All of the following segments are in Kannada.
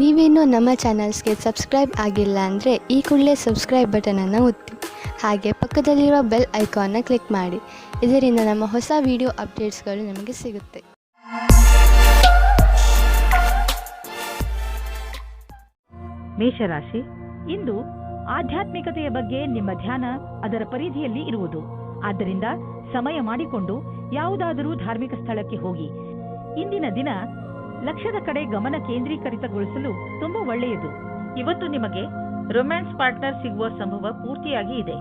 ನೀವೇನೂ ನಮ್ಮ ಚಾನಲ್ಸ್ಗೆ ಸಬ್ಸ್ಕ್ರೈಬ್ ಆಗಿಲ್ಲ ಅಂದರೆ ಈ ಕೂಡಲೇ ಸಬ್ಸ್ಕ್ರೈಬ್ ಬಟನನ್ನು ಒತ್ತಿ ಹಾಗೆ ಪಕ್ಕದಲ್ಲಿರುವ ಬೆಲ್ ಐಕಾನ್ನ ಕ್ಲಿಕ್ ಮಾಡಿ. ಇದರಿಂದ ನಮ್ಮ ಹೊಸ ವಿಡಿಯೋ ಅಪ್ಡೇಟ್ಸ್ಗಳು ನಿಮಗೆ ಸಿಗುತ್ತೆ. ಮೇಷರಾಶಿ, ಇಂದು ಆಧ್ಯಾತ್ಮಿಕತೆಯ ಬಗ್ಗೆ ನಿಮ್ಮ ಧ್ಯಾನ ಅದರ ಪರಿಧಿಯಲ್ಲಿ ಇರುವುದು. ಆದ್ದರಿಂದ ಸಮಯ ಮಾಡಿಕೊಂಡು ಯಾವುದಾದರೂ ಧಾರ್ಮಿಕ ಸ್ಥಳಕ್ಕೆ ಹೋಗಿ. ಇಂದಿನ ದಿನ ಲಕ್ಷ್ಯದ ಕಡೆ ಗಮನ ಕೇಂದ್ರೀಕರಿತಗೊಳಿಸಲು ತುಂಬಾ ಒಳ್ಳೆಯದು. ಇವತ್ತು ನಿಮಗೆ ರೊಮ್ಯಾನ್ಸ್ ಪಾರ್ಟ್ನರ್ ಸಿಗುವ ಸಂಭವ ಪೂರ್ತಿಯಾಗಿ ಇದೆ.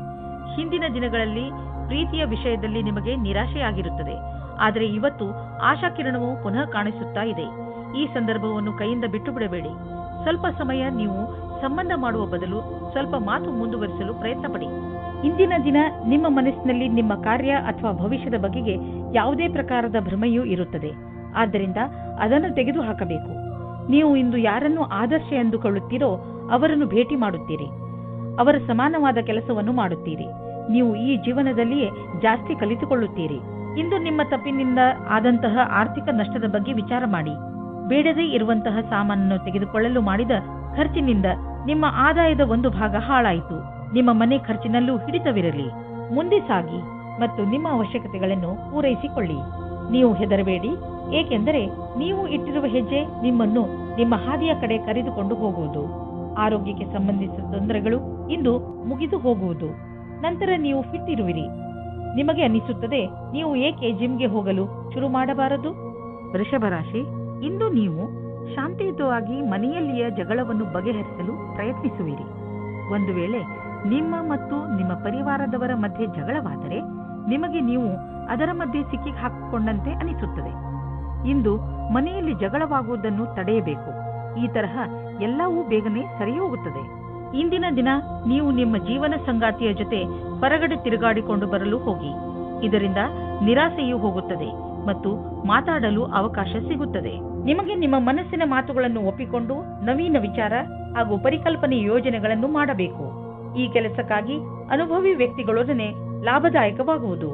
ಹಿಂದಿನ ದಿನಗಳಲ್ಲಿ ಪ್ರೀತಿಯ ವಿಷಯದಲ್ಲಿ ನಿಮಗೆ ನಿರಾಶೆಯಾಗಿರುತ್ತದೆ, ಆದರೆ ಇವತ್ತು ಆಶಾಕಿರಣವು ಪುನಃ ಕಾಣಿಸುತ್ತಾ ಇದೆ. ಈ ಸಂದರ್ಭವನ್ನು ಕೈಯಿಂದ ಬಿಟ್ಟು ಬಿಡಬೇಡಿ. ಸ್ವಲ್ಪ ಸಮಯ ನೀವು ಸಂಬಂಧ ಮಾಡುವ ಬದಲು ಸ್ವಲ್ಪ ಮಾತು ಮುಂದುವರಿಸಲು ಪ್ರಯತ್ನ ಪಡಿ. ಇಂದಿನ ದಿನ ನಿಮ್ಮ ಮನಸ್ಸಿನಲ್ಲಿ ನಿಮ್ಮ ಕಾರ್ಯ ಅಥವಾ ಭವಿಷ್ಯದ ಬಗೆಗೆ ಯಾವುದೇ ಪ್ರಕಾರದ ಭ್ರಮೆಯೂ ಇರುತ್ತದೆ. ಆದ್ದರಿಂದ ಅದನ್ನು ತೆಗೆದುಹಾಕಬೇಕು. ನೀವು ಇಂದು ಯಾರನ್ನು ಆದರ್ಶ ಎಂದುಕೊಳ್ಳುತ್ತೀರೋ ಅವರನ್ನು ಭೇಟಿ ಮಾಡುತ್ತೀರಿ. ಅವರ ಸಮಾನವಾದ ಕೆಲಸವನ್ನು ಮಾಡುತ್ತೀರಿ. ನೀವು ಈ ಜೀವನದಲ್ಲಿಯೇ ಜಾಸ್ತಿ ಕಲಿತುಕೊಳ್ಳುತ್ತೀರಿ. ಇಂದು ನಿಮ್ಮ ತಪ್ಪಿನಿಂದ ಆದಂತಹ ಆರ್ಥಿಕ ನಷ್ಟದ ಬಗ್ಗೆ ವಿಚಾರ ಮಾಡಿ. ಬೇಡದೇ ಇರುವಂತಹ ಸಾಮಾನನ್ನು ತೆಗೆದುಕೊಳ್ಳಲು ಮಾಡಿದ ಖರ್ಚಿನಿಂದ ನಿಮ್ಮ ಆದಾಯದ ಒಂದು ಭಾಗ ಹಾಳಾಯಿತು. ನಿಮ್ಮ ಮನೆ ಖರ್ಚಿನಲ್ಲೂ ಹಿಡಿತವಿರಲಿ. ಮುಂದೆ ಸಾಗಿ ಮತ್ತು ನಿಮ್ಮ ಅವಶ್ಯಕತೆಗಳನ್ನು ಪೂರೈಸಿಕೊಳ್ಳಿ. ನೀವು ಹೆದರಬೇಡಿ, ಏಕೆಂದರೆ ನೀವು ಇಟ್ಟಿರುವ ಹೆಜ್ಜೆ ನಿಮ್ಮನ್ನು ನಿಮ್ಮ ಹಾದಿಯ ಕಡೆ ಕರೆದುಕೊಂಡು ಹೋಗುವುದು. ಆರೋಗ್ಯಕ್ಕೆ ಸಂಬಂಧಿಸಿದ ತೊಂದರೆಗಳು ಇಂದು ಮುಗಿದು ಹೋಗುವುದು. ನಂತರ ನೀವು ಫಿಟ್ ಇರುವಿರಿ. ನಿಮಗೆ ಅನಿಸುತ್ತದೆ, ನೀವು ಏಕೆ ಜಿಮ್ಗೆ ಹೋಗಲು ಶುರು ಮಾಡಬಾರದು? ವೃಷಭ ರಾಶಿ, ಇಂದು ನೀವು ಶಾಂತಿಯುತವಾಗಿ ಮನೆಯಲ್ಲಿಯ ಜಗಳವನ್ನು ಬಗೆಹರಿಸಲು ಪ್ರಯತ್ನಿಸುವಿರಿ. ಒಂದು ವೇಳೆ ನಿಮ್ಮ ಮತ್ತು ನಿಮ್ಮ ಪರಿವಾರದವರ ಮಧ್ಯೆ ಜಗಳವಾದರೆ ನಿಮಗೆ ನೀವು ಅದರ ಮಧ್ಯೆ ಸಿಕ್ಕಿ ಹಾಕಿಕೊಂಡಂತೆ ಅನಿಸುತ್ತದೆ. ಇಂದು ಮನೆಯಲ್ಲಿ ಜಗಳವಾಗುವುದನ್ನು ತಡೆಯಬೇಕು. ಈ ತರಹ ಎಲ್ಲವೂ ಬೇಗನೆ ಸರಿ ಹೋಗುತ್ತದೆ. ಇಂದಿನ ದಿನ ನೀವು ನಿಮ್ಮ ಜೀವನ ಸಂಗಾತಿಯ ಜೊತೆ ಹೊರಗಡೆ ತಿರುಗಾಡಿಕೊಂಡು ಬರಲು ಹೋಗಿ. ಇದರಿಂದ ನಿರಾಸೆಯೂ ಹೋಗುತ್ತದೆ ಮತ್ತು ಮಾತಾಡಲು ಅವಕಾಶ ಸಿಗುತ್ತದೆ. ನಿಮಗೆ ನಿಮ್ಮ ಮನಸ್ಸಿನ ಮಾತುಗಳನ್ನು ಒಪ್ಪಿಕೊಂಡು ನವೀನ ವಿಚಾರ ಹಾಗೂ ಪರಿಕಲ್ಪನೆ ಯೋಜನೆಗಳನ್ನು ಮಾಡಬೇಕು. ಈ ಕೆಲಸಕ್ಕಾಗಿ ಅನುಭವಿ ವ್ಯಕ್ತಿಗಳೊಡನೆ ಲಾಭದಾಯಕವಾಗುವುದು.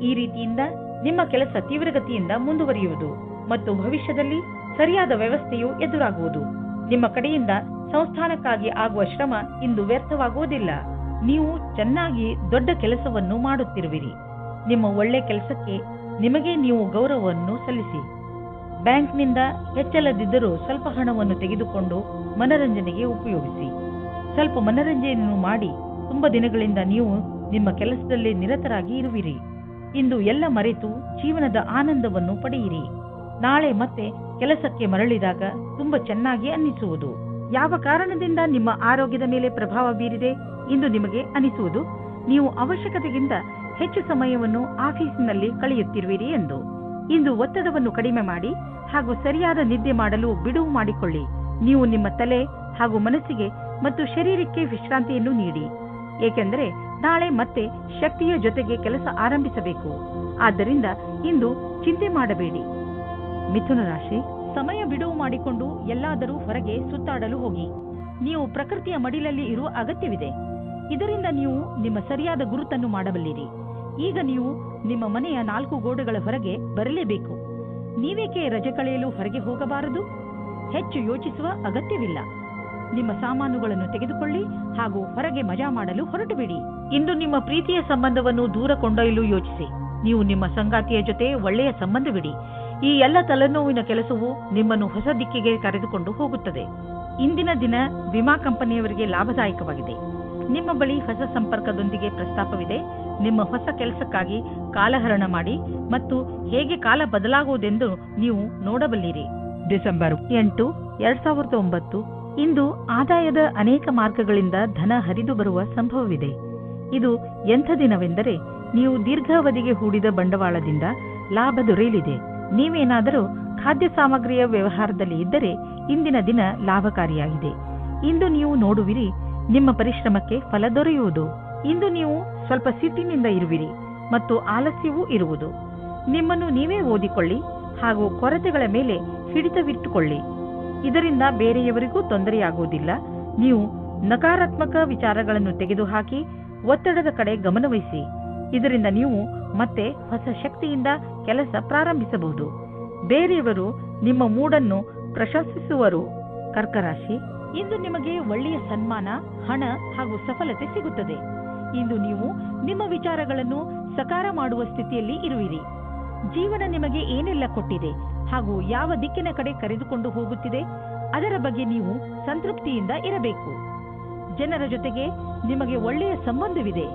ಈ ರೀತಿಯಿಂದ ನಿಮ್ಮ ಕೆಲಸ ತೀವ್ರಗತಿಯಿಂದ ಮುಂದುವರಿಯುವುದು ಮತ್ತು ಭವಿಷ್ಯದಲ್ಲಿ ಸರಿಯಾದ ವ್ಯವಸ್ಥೆಯು ಎದುರಾಗುವುದು. ನಿಮ್ಮ ಕಡೆಯಿಂದ ಸಂಸ್ಥಾನಕ್ಕಾಗಿ ಆಗುವ ಶ್ರಮ ಇಂದು ವ್ಯರ್ಥವಾಗುವುದಿಲ್ಲ. ನೀವು ಚೆನ್ನಾಗಿ ದೊಡ್ಡ ಕೆಲಸವನ್ನು ಮಾಡುತ್ತಿರುವಿರಿ. ನಿಮ್ಮ ಒಳ್ಳೆ ಕೆಲಸಕ್ಕೆ ನಿಮಗೆ ನೀವು ಗೌರವವನ್ನು ಸಲ್ಲಿಸಿ. ಬ್ಯಾಂಕ್ನಿಂದ ಹೆಚ್ಚಲದಿದ್ದರೂ ಸ್ವಲ್ಪ ಹಣವನ್ನು ತೆಗೆದುಕೊಂಡು ಮನರಂಜನೆಗೆ ಉಪಯೋಗಿಸಿ. ಸ್ವಲ್ಪ ಮನರಂಜನೆಯನ್ನು ಮಾಡಿ. ತುಂಬಾ ದಿನಗಳಿಂದ ನೀವು ನಿಮ್ಮ ಕೆಲಸದಲ್ಲಿ ನಿರತರಾಗಿ ಇರುವಿರಿ. ಇಂದು ಎಲ್ಲ ಮರೆತು ಜೀವನದ ಆನಂದವನ್ನು ಪಡೆಯಿರಿ. ನಾಳೆ ಮತ್ತೆ ಕೆಲಸಕ್ಕೆ ಮರಳಿದಾಗ ತುಂಬಾ ಚೆನ್ನಾಗಿ ಅನ್ನಿಸುವುದು. ಯಾವ ಕಾರಣದಿಂದ ನಿಮ್ಮ ಆರೋಗ್ಯದ ಮೇಲೆ ಪ್ರಭಾವ ಬೀರಿದೆ ಇಂದು ನಿಮಗೆ ಅನಿಸುವುದು ನೀವು ಅವಶ್ಯಕತೆಗಿಂತ ಹೆಚ್ಚು ಸಮಯವನ್ನು ಆಫೀಸಿನಲ್ಲಿ ಕಳೆಯುತ್ತಿರುವಿರಿ ಎಂದು. ಇಂದು ಒತ್ತಡವನ್ನು ಕಡಿಮೆ ಮಾಡಿ ಹಾಗೂ ಸರಿಯಾದ ನಿದ್ದೆ ಮಾಡಲು ಬಿಡುವು ಮಾಡಿಕೊಳ್ಳಿ. ನೀವು ನಿಮ್ಮ ತಲೆ ಹಾಗೂ ಮನಸ್ಸಿಗೆ ಮತ್ತು ಶರೀರಕ್ಕೆ ವಿಶ್ರಾಂತಿಯನ್ನು ನೀಡಿ, ಏಕೆಂದರೆ ನಾಳೆ ಮತ್ತೆ ಶಕ್ತಿಯ ಜೊತೆಗೆ ಕೆಲಸ ಆರಂಭಿಸಬೇಕು. ಆದ್ದರಿಂದ ಇಂದು ಚಿಂತೆ ಮಾಡಬೇಡಿ. ಮಿಥುನ ರಾಶಿ, ಸಮಯ ಬಿಡುವು ಮಾಡಿಕೊಂಡು ಎಲ್ಲಾದರೂ ಹೊರಗೆ ಸುತ್ತಾಡಲು ಹೋಗಿ. ನೀವು ಪ್ರಕೃತಿಯ ಮಡಿಲಲ್ಲಿ ಇರುವ ಅಗತ್ಯವಿದೆ. ಇದರಿಂದ ನೀವು ನಿಮ್ಮ ಸರಿಯಾದ ಗುರುತನ್ನು ಮಾಡಬಲ್ಲಿರಿ. ಈಗ ನೀವು ನಿಮ್ಮ ಮನೆಯ 4 ಗೋಡೆಗಳ ಹೊರಗೆ ಬರಲೇಬೇಕು. ನೀವೇಕೆ ರಜೆ ಕಳೆಯಲು ಹೊರಗೆ ಹೋಗಬಾರದು? ಹೆಚ್ಚು ಯೋಚಿಸುವ ಅಗತ್ಯವಿಲ್ಲ. ನಿಮ್ಮ ಸಾಮಾನುಗಳನ್ನು ತೆಗೆದುಕೊಳ್ಳಿ ಹಾಗೂ ಹೊರಗೆ ಮಜಾ ಮಾಡಲು ಹೊರಟುಬಿಡಿ. ಇಂದು ನಿಮ್ಮ ಪ್ರೀತಿಯ ಸಂಬಂಧವನ್ನು ದೂರ ಕೊಂಡೊಯ್ಯಲು ಯೋಚಿಸಿ. ನೀವು ನಿಮ್ಮ ಸಂಗಾತಿಯ ಜೊತೆ ಒಳ್ಳೆಯ ಸಂಬಂಧವಿಡಿ. ಈ ಎಲ್ಲ ತಲೆನೋವಿನ ಕೆಲಸವು ನಿಮ್ಮನ್ನು ಹೊಸ ದಿಕ್ಕಿಗೆ ಕರೆದುಕೊಂಡು ಹೋಗುತ್ತದೆ. ಇಂದಿನ ದಿನ ವಿಮಾ ಕಂಪನಿಯವರಿಗೆ ಲಾಭದಾಯಕವಾಗಿದೆ. ನಿಮ್ಮ ಬಳಿ ಹೊಸ ಸಂಪರ್ಕದೊಂದಿಗೆ ಪ್ರಸ್ತಾಪವಿದೆ. ನಿಮ್ಮ ಹೊಸ ಕೆಲಸಕ್ಕಾಗಿ ಕಾಲಹರಣ ಮಾಡಿ ಮತ್ತು ಹೇಗೆ ಕಾಲ ಬದಲಾಗುವುದೆಂದು ನೀವು ನೋಡಬಲ್ಲಿರಿ. ಡಿಸೆಂಬರ್ 8, 2009 ಇಂದು ಆದಾಯದ ಅನೇಕ ಮಾರ್ಗಗಳಿಂದ ಧನ ಹರಿದು ಬರುವ ಸಂಭವವಿದೆ. ಇದು ಎಂಥ ದಿನವೆಂದರೆ ನೀವು ದೀರ್ಘಾವಧಿಗೆ ಹೂಡಿದ ಬಂಡವಾಳದಿಂದ ಲಾಭ ದೊರೆಯಲಿದೆ. ನೀವೇನಾದರೂ ಖಾದ್ಯ ಸಾಮಗ್ರಿಯ ವ್ಯವಹಾರದಲ್ಲಿ ಇದ್ದರೆ ಇಂದಿನ ದಿನ ಲಾಭಕಾರಿಯಾಗಿದೆ. ಇಂದು ನೀವು ನೋಡುವಿರಿ, ನಿಮ್ಮ ಪರಿಶ್ರಮಕ್ಕೆ ಫಲ ದೊರೆಯುವುದು. ಇಂದು ನೀವು ಸ್ವಲ್ಪ ಸಿಟ್ಟಿನಿಂದ ಇರುವಿರಿ ಮತ್ತು ಆಲಸ್ಯವೂ ಇರುವುದು. ನಿಮ್ಮನ್ನು ನೀವೇ ಓದಿಕೊಳ್ಳಿ ಹಾಗೂ ಕೊರತೆಗಳ ಮೇಲೆ ಹಿಡಿತವಿಟ್ಟುಕೊಳ್ಳಿ. ಇದರಿಂದ ಬೇರೆಯವರಿಗೂ ತೊಂದರೆಯಾಗುವುದಿಲ್ಲ. ನೀವು ನಕಾರಾತ್ಮಕ ವಿಚಾರಗಳನ್ನು ತೆಗೆದುಹಾಕಿ ಒತ್ತಡದ ಕಡೆ ಗಮನವಹಿಸಿ. ಇದರಿಂದ ನೀವು ಮತ್ತೆ ಹೊಸ ಶಕ್ತಿಯಿಂದ ಕೆಲಸ ಪ್ರಾರಂಭಿಸಬಹುದು. ಬೇರೆಯವರು ನಿಮ್ಮ ಮೂಡನ್ನು ಪ್ರಶಂಸಿಸುವರು. ಕರ್ಕ ರಾಶಿ, ಇಂದು ನಿಮಗೆ ಒಳ್ಳೆಯ ಸನ್ಮಾನ, ಹಣ ಹಾಗೂ ಸಫಲತೆ ಸಿಗುತ್ತದೆ. ಇಂದು ನೀವು ನಿಮ್ಮ ವಿಚಾರಗಳನ್ನು ಸಕಾರ ಮಾಡುವ ಸ್ಥಿತಿಯಲ್ಲಿ ಇರುವಿರಿ. ಜೀವನ ನಿಮಗೆ ಏನೆಲ್ಲ ಕೊಟ್ಟಿದೆ ಹಾಗೂ ಯಾವ ದಿಕ್ಕಿನ ಕಡೆ ಕರೆದುಕೊಂಡು ಹೋಗುತ್ತಿದೆ ಅದರ ಬಗ್ಗೆ ನೀವು ಸಂತೃಪ್ತಿಯಿಂದ ಇರಬೇಕು. ಜನರ ಜೊತೆಗೆ ನಿಮಗೆ ಒಳ್ಳೆಯ ಸಂಬಂಧವಿದೆ.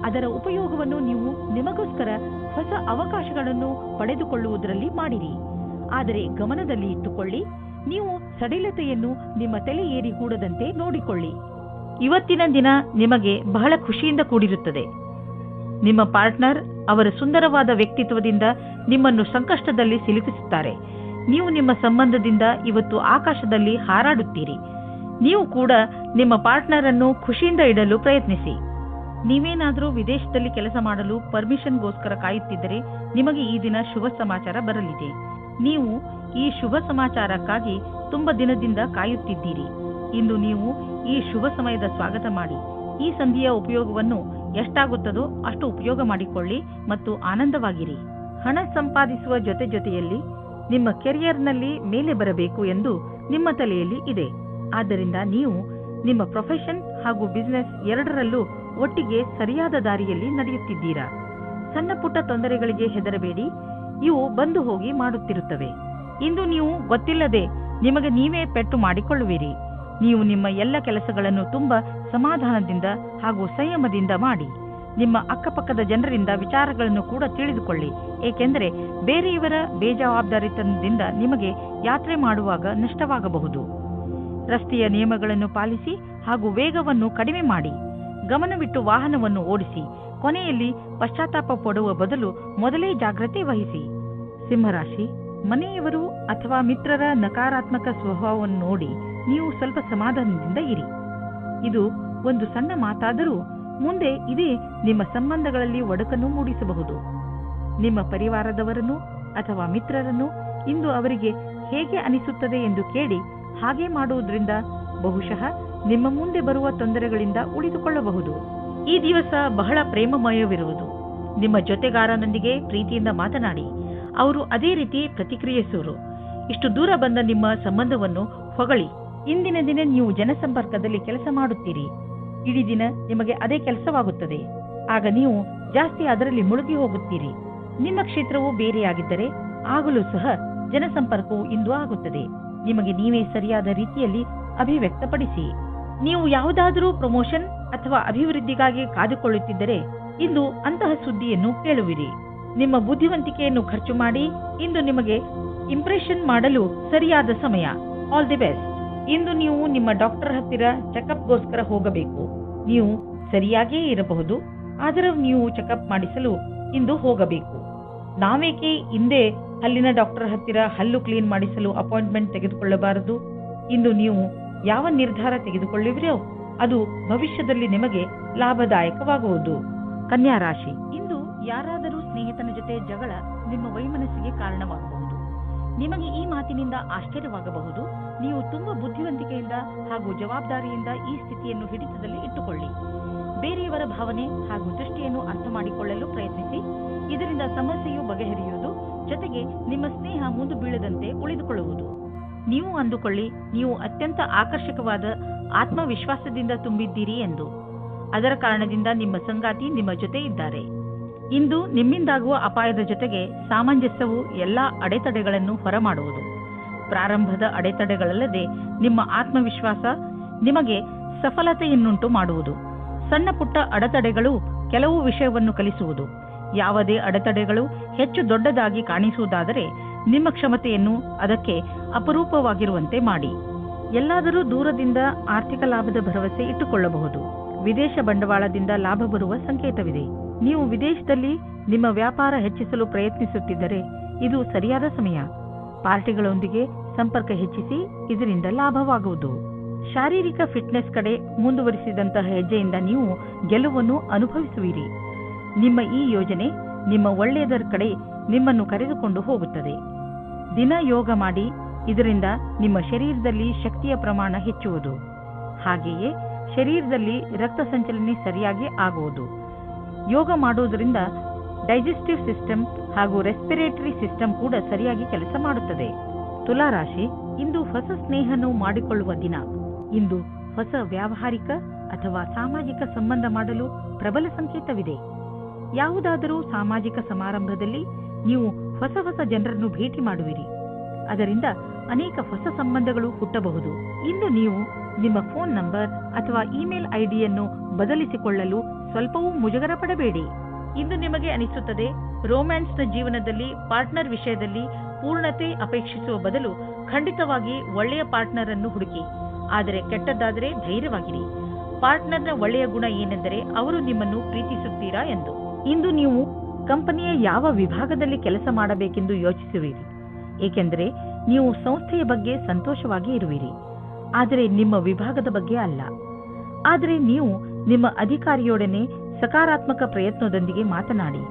ಅದರ ಉಪಯೋಗವನ್ನು ನೀವು ನಿಮಗೋಸ್ಕರ ಹೊಸ ಅವಕಾಶಗಳನ್ನು ಪಡೆದುಕೊಳ್ಳುವುದರಲ್ಲಿ ಮಾಡಿರಿ. ಆದರೆ ಗಮನದಲ್ಲಿ ಇಟ್ಟುಕೊಳ್ಳಿ, ನೀವು ಸಡಿಲತೆಯನ್ನು ನಿಮ್ಮ ತಲೆ ಏರಿ ಕೂಡದಂತೆ ನೋಡಿಕೊಳ್ಳಿ. ಇವತ್ತಿನ ದಿನ ನಿಮಗೆ ಬಹಳ ಖುಷಿಯಿಂದ ಕೂಡಿರುತ್ತದೆ. ನಿಮ್ಮ ಪಾರ್ಟ್ನರ್ ಅವರ ಸುಂದರವಾದ ವ್ಯಕ್ತಿತ್ವದಿಂದ ನಿಮ್ಮನ್ನು ಸಂಕಷ್ಟದಲ್ಲಿ ಸಿಲುಕಿಸುತ್ತಾರೆ. ನೀವು ನಿಮ್ಮ ಸಂಬಂಧದಿಂದ ಇವತ್ತು ಆಕಾಶದಲ್ಲಿ ಹಾರಾಡುತ್ತೀರಿ. ನೀವು ಕೂಡ ನಿಮ್ಮ ಪಾರ್ಟ್ನರ್ ಅನ್ನು ಖುಷಿಯಿಂದ ಇಡಲು ಪ್ರಯತ್ನಿಸಿ. ನೀವೇನಾದರೂ ವಿದೇಶದಲ್ಲಿ ಕೆಲಸ ಮಾಡಲು ಪರ್ಮಿಷನ್ಗೋಸ್ಕರ ಕಾಯುತ್ತಿದ್ದರೆ ನಿಮಗೆ ಈ ದಿನ ಶುಭ ಸಮಾಚಾರ ಬರಲಿದೆ. ನೀವು ಈ ಶುಭ ಸಮಾಚಾರಕ್ಕಾಗಿ ತುಂಬ ದಿನದಿಂದ ಕಾಯುತ್ತಿದ್ದೀರಿ. ಇಂದು ನೀವು ಈ ಶುಭ ಸಮಯದ ಸ್ವಾಗತ ಮಾಡಿ. ಈ ಸಂಧಿಯ ಉಪಯೋಗವನ್ನು ಎಷ್ಟಾಗುತ್ತದೋ ಅಷ್ಟು ಉಪಯೋಗ ಮಾಡಿಕೊಳ್ಳಿ ಮತ್ತು ಆನಂದವಾಗಿರಿ. ಹಣ ಸಂಪಾದಿಸುವ ಜೊತೆಯಲ್ಲಿ ನಿಮ್ಮ ಕೆರಿಯರ್ನಲ್ಲಿ ಮೇಲೆ ಬರಬೇಕು ಎಂದು ನಿಮ್ಮ ತಲೆಯಲ್ಲಿ ಇದೆ. ಆದ್ದರಿಂದ ನೀವು ನಿಮ್ಮ ಪ್ರೊಫೆಷನ್ ಹಾಗೂ ಬಿಸಿನೆಸ್ ಎರಡರಲ್ಲೂ ಒಟ್ಟಿಗೆ ಸರಿಯಾದ ದಾರಿಯಲ್ಲಿ ನಡೆಯುತ್ತಿದ್ದೀರಾ. ಸಣ್ಣ ಪುಟ್ಟ ತೊಂದರೆಗಳಿಗೆ ಹೆದರಬೇಡಿ, ಇವು ಬಂದು ಹೋಗಿ ಮಾಡುತ್ತಿರುತ್ತವೆ. ಇಂದು ನೀವು ಗೊತ್ತಿಲ್ಲದೆ ನಿಮಗೆ ನೀವೇ ಪೆಟ್ಟು ಮಾಡಿಕೊಳ್ಳುವಿರಿ. ನೀವು ನಿಮ್ಮ ಎಲ್ಲ ಕೆಲಸಗಳನ್ನು ತುಂಬಾ ಸಮಾಧಾನದಿಂದ ಹಾಗೂ ಸಂಯಮದಿಂದ ಮಾಡಿ. ನಿಮ್ಮ ಅಕ್ಕಪಕ್ಕದ ಜನರಿಂದ ವಿಚಾರಗಳನ್ನು ಕೂಡ ತಿಳಿದುಕೊಳ್ಳಿ, ಏಕೆಂದರೆ ಬೇರೆಯವರ ಬೇಜವಾಬ್ದಾರಿತನದಿಂದ ನಿಮಗೆ ಯಾತ್ರೆ ಮಾಡುವಾಗ ನಷ್ಟವಾಗಬಹುದು. ರಸ್ತೆಯ ನಿಯಮಗಳನ್ನು ಪಾಲಿಸಿ ಹಾಗೂ ವೇಗವನ್ನು ಕಡಿಮೆ ಮಾಡಿ. ಗಮನವಿಟ್ಟು ವಾಹನವನ್ನು ಓಡಿಸಿ. ಕೊನೆಯಲ್ಲಿ ಪಶ್ಚಾತ್ತಾಪ ಪಡುವ ಬದಲು ಮೊದಲೇ ಜಾಗ್ರತೆ ವಹಿಸಿ. ಸಿಂಹರಾಶಿ, ಮನೆಯವರು ಅಥವಾ ಮಿತ್ರರ ನಕಾರಾತ್ಮಕ ಸ್ವಭಾವವನ್ನು ನೋಡಿ ನೀವು ಸ್ವಲ್ಪ ಸಮಾಧಾನದಿಂದ ಇರಿ. ಇದು ಒಂದು ಸಣ್ಣ ಮಾತಾದರೂ ಮುಂದೆ ಇದೇ ನಿಮ್ಮ ಸಂಬಂಧಗಳಲ್ಲಿ ಒಡಕನ್ನು ಮೂಡಿಸಬಹುದು. ನಿಮ್ಮ ಪರಿವಾರದವರನ್ನು ಅಥವಾ ಮಿತ್ರರನ್ನು ಇಂದು ಅವರಿಗೆ ಹೇಗೆ ಅನಿಸುತ್ತದೆ ಎಂದು ಕೇಳಿ ಹಾಗೆ ಮಾಡುವುದರಿಂದ ಬಹುಶಃ ನಿಮ್ಮ ಮುಂದೆ ಬರುವ ತೊಂದರೆಗಳಿಂದ ಉಳಿದುಕೊಳ್ಳಬಹುದು. ಈ ದಿವಸ ಬಹಳ ಪ್ರೇಮಮಯವಿರುವುದು. ನಿಮ್ಮ ಜೊತೆಗಾರನೊಂದಿಗೆ ಪ್ರೀತಿಯಿಂದ ಮಾತನಾಡಿ. ಅವರು ಅದೇ ರೀತಿ ಪ್ರತಿಕ್ರಿಯಿಸುವರು. ಇಷ್ಟು ದೂರ ಬಂದ ನಿಮ್ಮ ಸಂಬಂಧವನ್ನು ಹೊಗಳಿ. ಇಂದಿನ ದಿನ ನೀವು ಜನಸಂಪರ್ಕದಲ್ಲಿ ಕೆಲಸ ಮಾಡುತ್ತೀರಿ. ಇಡೀ ದಿನ ನಿಮಗೆ ಅದೇ ಕೆಲಸವಾಗುತ್ತದೆ. ಆಗ ನೀವು ಜಾಸ್ತಿ ಅದರಲ್ಲಿ ಮುಳುಗಿ ಹೋಗುತ್ತೀರಿ. ನಿಮ್ಮ ಕ್ಷೇತ್ರವು ಬೇರೆಯಾಗಿದ್ದರೆ ಆಗಲೂ ಸಹ ಜನಸಂಪರ್ಕವು ಇಂದು ಆಗುತ್ತದೆ. ನಿಮಗೆ ನೀವೇ ಸರಿಯಾದ ರೀತಿಯಲ್ಲಿ ಅಭಿವ್ಯಕ್ತಪಡಿಸಿ. ನೀವು ಯಾವುದಾದರೂ ಪ್ರಮೋಷನ್ ಅಥವಾ ಅಭಿವೃದ್ಧಿಗಾಗಿ ಕಾದುಕೊಳ್ಳುತ್ತಿದ್ದರೆ ಇಂದು ಅಂತಹ ಸುದ್ದಿಯನ್ನು ಕೇಳುವಿರಿ. ನಿಮ್ಮ ಬುದ್ಧಿವಂತಿಕೆಯನ್ನು ಖರ್ಚು ಮಾಡಿ. ಇಂದು ನಿಮಗೆ ಇಂಪ್ರೆಷನ್ ಮಾಡಲು ಸರಿಯಾದ ಸಮಯ. All the best. ಇಂದು ನೀವು ನಿಮ್ಮ ಡಾಕ್ಟರ್ ಹತ್ತಿರ ಚೆಕಪ್ಗೋಸ್ಕರ ಹೋಗಬೇಕು. ನೀವು ಸರಿಯಾಗಿಯೇ ಇರಬಹುದು, ಆದರೆ ನೀವು ಚೆಕಪ್ ಮಾಡಿಸಲು ಇಂದು ಹೋಗಬೇಕು. ನಾವೇಕೆ ಹಿಂದೆ ಹಲ್ಲಿನ ಡಾಕ್ಟರ್ ಹತ್ತಿರ ಹಲ್ಲು ಕ್ಲೀನ್ ಮಾಡಿಸಲು ಅಪಾಯಿಂಟ್ಮೆಂಟ್ ತೆಗೆದುಕೊಳ್ಳಬಾರದು? ಇಂದು ನೀವು ಯಾವ ನಿರ್ಧಾರ ತೆಗೆದುಕೊಳ್ಳುವಿರೋ ಅದು ಭವಿಷ್ಯದಲ್ಲಿ ನಿಮಗೆ ಲಾಭದಾಯಕವಾಗುವುದು. ಕನ್ಯಾ ರಾಶಿ, ಇಂದು ಯಾರಾದರೂ ಸ್ನೇಹಿತನ ಜೊತೆ ಜಗಳ ನಿಮ್ಮ ವೈಮನಸ್ಸಿಗೆ ಕಾರಣವಾಗಬಹುದು. ನಿಮಗೆ ಈ ಮಾತಿನಿಂದ ಆಶ್ಚರ್ಯವಾಗಬಹುದು. ನೀವು ತುಂಬಾ ಬುದ್ಧಿವಂತಿಕೆಯಿಂದ ಹಾಗೂ ಜವಾಬ್ದಾರಿಯಿಂದ ಈ ಸ್ಥಿತಿಯನ್ನು ಹಿಡಿತದಲ್ಲಿ ಇಟ್ಟುಕೊಳ್ಳಿ. ಬೇರೆಯವರ ಭಾವನೆ ಹಾಗೂ ದೃಷ್ಟಿಯನ್ನು ಅರ್ಥ ಮಾಡಿಕೊಳ್ಳಲು ಪ್ರಯತ್ನಿಸಿ. ಇದರಿಂದ ಸಮಸ್ಯೆಯು ಬಗೆಹರಿಯುವುದು, ಜೊತೆಗೆ ನಿಮ್ಮ ಸ್ನೇಹ ಮುಂದೆ ಬೀಳದಂತೆ ಉಳಿದುಕೊಳ್ಳುವುದು. ನೀವು ಅಂದುಕೊಳ್ಳಿ, ನೀವು ಅತ್ಯಂತ ಆಕರ್ಷಕವಾದ ಆತ್ಮವಿಶ್ವಾಸದಿಂದ ತುಂಬಿದ್ದೀರಿ ಎಂದು. ಅದರ ಕಾರಣದಿಂದ ನಿಮ್ಮ ಸಂಗಾತಿ ನಿಮ್ಮ ಜೊತೆ ಇದ್ದಾರೆ. ಇಂದು ನಿಮ್ಮಿಂದಾಗುವ ಅಪಾಯದ ಜೊತೆಗೆ ಸಾಮಂಜಸ್ಯವು ಎಲ್ಲಾ ಅಡೆತಡೆಗಳನ್ನು ಹೊರಮಾಡುವುದು. ಪ್ರಾರಂಭದ ಅಡೆತಡೆಗಳಲ್ಲದೆ ನಿಮ್ಮ ಆತ್ಮವಿಶ್ವಾಸ ನಿಮಗೆ ಸಫಲತೆಯನ್ನುಂಟು ಮಾಡುವುದು. ಸಣ್ಣ ಪುಟ್ಟ ಅಡೆತಡೆಗಳು ಕೆಲವು ವಿಷಯವನ್ನು ಕಲಿಸುವುದು. ಯಾವುದೇ ಅಡೆತಡೆಗಳು ಹೆಚ್ಚು ದೊಡ್ಡದಾಗಿ ಕಾಣಿಸುವುದಾದರೆ ನಿಮ್ಮ ಕ್ಷಮತೆಯನ್ನು ಅದಕ್ಕೆ ಅಪರೂಪವಾಗಿರುವಂತೆ ಮಾಡಿ. ಎಲ್ಲಾದರೂ ದೂರದಿಂದ ಆರ್ಥಿಕ ಲಾಭದ ಭರವಸೆ ಇಟ್ಟುಕೊಳ್ಳಬಹುದು. ವಿದೇಶ ಬಂಡವಾಳದಿಂದ ಲಾಭ ಬರುವ ಸಂಕೇತವಿದೆ. ನೀವು ವಿದೇಶದಲ್ಲಿ ನಿಮ್ಮ ವ್ಯಾಪಾರ ಹೆಚ್ಚಿಸಲು ಪ್ರಯತ್ನಿಸುತ್ತಿದ್ದರೆ ಇದು ಸರಿಯಾದ ಸಮಯ. ಪಾರ್ಟಿಗಳೊಂದಿಗೆ ಸಂಪರ್ಕ ಹೆಚ್ಚಿಸಿ, ಇದರಿಂದ ಲಾಭವಾಗುವುದು. ಶಾರೀರಿಕ ಫಿಟ್ನೆಸ್ ಕಡೆ ಮುಂದುವರಿಸಿದಂತಹ ಹೆಜ್ಜೆಯಿಂದ ನೀವು ಗೆಲುವನ್ನು ಅನುಭವಿಸುವಿರಿ. ನಿಮ್ಮ ಈ ಯೋಜನೆ ನಿಮ್ಮ ಒಳ್ಳೆಯದರ ಕಡೆ ನಿಮ್ಮನ್ನು ಕರೆದುಕೊಂಡು ಹೋಗುತ್ತದೆ. ದಿನ ಯೋಗ ಮಾಡಿ. ಇದರಿಂದ ನಿಮ್ಮ ಶರೀರದಲ್ಲಿ ಶಕ್ತಿಯ ಪ್ರಮಾಣ ಹೆಚ್ಚುವುದು. ಹಾಗೆಯೇ ಶರೀರದಲ್ಲಿ ರಕ್ತ ಸಂಚಲನೆ ಸರಿಯಾಗಿ ಆಗುವುದು. ಯೋಗ ಮಾಡುವುದರಿಂದ ಡೈಜೆಸ್ಟಿವ್ ಸಿಸ್ಟಮ್ ಹಾಗೂ ರೆಸ್ಪಿರೇಟರಿ ಸಿಸ್ಟಮ್ ಕೂಡ ಸರಿಯಾಗಿ ಕೆಲಸ ಮಾಡುತ್ತದೆ. ತುಲಾ ರಾಶಿ, ಇಂದು ಹೊಸ ಸ್ನೇಹವನ್ನು ಮಾಡಿಕೊಳ್ಳುವ ದಿನ. ಇಂದು ಹೊಸ ವ್ಯಾವಹಾರಿಕ ಅಥವಾ ಸಾಮಾಜಿಕ ಸಂಬಂಧ ಮಾಡಲು ಪ್ರಬಲ ಸಂಕೇತವಿದೆ. ಯಾವುದಾದರೂ ಸಾಮಾಜಿಕ ಸಮಾರಂಭದಲ್ಲಿ ನೀವು ಹೊಸ ಹೊಸ ಜನರನ್ನು ಭೇಟಿ ಮಾಡುವಿರಿ. ಅದರಿಂದ ಅನೇಕ ಹೊಸ ಸಂಬಂಧಗಳು ಹುಟ್ಟಬಹುದು. ಇಂದು ನೀವು ನಿಮ್ಮ ಫೋನ್ ನಂಬರ್ ಅಥವಾ ಇಮೇಲ್ ಐಡಿಯನ್ನು ಬದಲಿಸಿಕೊಳ್ಳಲು ಸ್ವಲ್ಪವೂ ಮುಜುಗರ ಪಡಬೇಡಿ. ಇಂದು ನಿಮಗೆ ಅನಿಸುತ್ತದೆ, ರೋಮ್ಯಾನ್ಸ್ನ ಜೀವನದಲ್ಲಿ ಪಾರ್ಟ್ನರ್ ವಿಷಯದಲ್ಲಿ ಪೂರ್ಣತೆ ಅಪೇಕ್ಷಿಸುವ ಬದಲು ಖಂಡಿತವಾಗಿ ಒಳ್ಳೆಯ ಪಾರ್ಟ್ನರ್ ಅನ್ನು ಹುಡುಕಿ. ಆದರೆ ಕೆಟ್ಟದ್ದಾದರೆ ಧೈರ್ಯವಾಗಿರಿ. ಪಾರ್ಟ್ನರ್ನ ಒಳ್ಳೆಯ ಗುಣ ಏನೆಂದರೆ ಅವರು ನಿಮ್ಮನ್ನು ಪ್ರೀತಿಸುತ್ತೀರಾ ಎಂದು. ಇಂದು ನೀವು ಕಂಪನಿಯ ಯಾವ ವಿಭಾಗದಲ್ಲಿ ಕೆಲಸ ಮಾಡಬೇಕೆಂದು ಯೋಚಿಸುವಿರಿ, ಏಕೆಂದರೆ ನೀವು ಸಂಸ್ಥೆಯ ಬಗ್ಗೆ ಸಂತೋಷವಾಗಿ ಇರುವಿರಿ, ಆದರೆ ನಿಮ್ಮ ವಿಭಾಗದ ಬಗ್ಗೆ ಅಲ್ಲ. ಆದರೆ ನೀವು ನಿಮ್ಮ ಅಧಿಕಾರಿಯೊಡನೆ ಸಕಾರಾತ್ಮಕ ಪ್ರಯತ್ನದೊಂದಿಗೆ ಮಾತನಾಡಿ,